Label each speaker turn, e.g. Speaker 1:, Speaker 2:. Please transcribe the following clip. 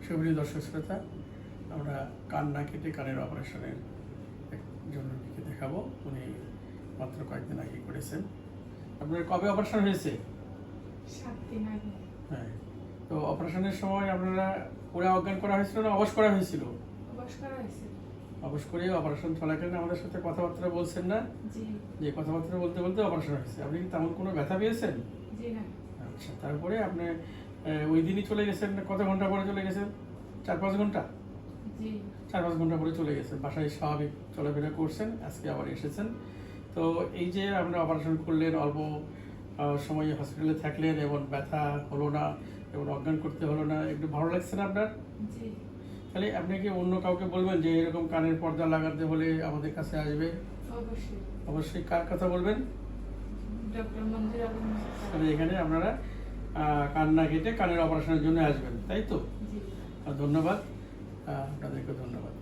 Speaker 1: সুপ্রিয় দর্শক শ্রোতা, আমরা কান না কেটে কানের অপারেশনের জন্য রোগীকে দেখাবো। উনি মাত্র কয়েকদিন আগে করেছেন। আপনার কবে অপারেশন হয়েছে?
Speaker 2: 7 দিন আগে।
Speaker 1: হ্যাঁ, তো অপারেশনের সময় আপনারা পুরো অজ্ঞান করা হয়েছিল না অবশ করা হয়েছিল?
Speaker 2: অবশ করা হয়েছিল।
Speaker 1: অবশ করে অপারেশন চলাকালীন আমাদের সাথে কথাবার্তা বলছেন না?
Speaker 2: জি।
Speaker 1: যে কথাবার্তা বলতে বলতে অপারেশন হয়েছে। আপনি কি তেমন কোনো ব্যথা পেয়েছেন?
Speaker 2: জি না।
Speaker 1: আচ্ছা, তারপরে আপনি ওই দিনই চলে গেছেন? কত ঘন্টা পরে চলে গেছেন? 4-5 ঘন্টা?
Speaker 2: জি।
Speaker 1: 4-5 ঘন্টা পরে চলে গেছেন, বাসায় স্বাভাবিক চলাফেরা করছেন, আজকে আবার এসেছেন। তো এই যে আপনি অপারেশন করলেন, অল্প সময়ে হসপিটালে থাকলেন এবং ব্যথা হলো না এবং অজ্ঞান করতে হলো না, একটু ভালো লাগছে না আপনার?
Speaker 2: জি।
Speaker 1: তাহলে আপনি কি অন্য কাউকে বলবেন যে এরকম কানের পর্দা লাগাতে হলে আমাদের কাছে আসবে?
Speaker 2: অবশ্যই।
Speaker 1: অবশ্যই। কার কথা বলবেন?
Speaker 2: ডক্টর মঞ্জুর আলম।
Speaker 1: তাহলে এখানে আপনারা কান না কেটে কানের অপারেশনের জন্য আসবেন, তাই তো?
Speaker 2: জি।
Speaker 1: ধন্যবাদ, আপনাদেরকে ধন্যবাদ।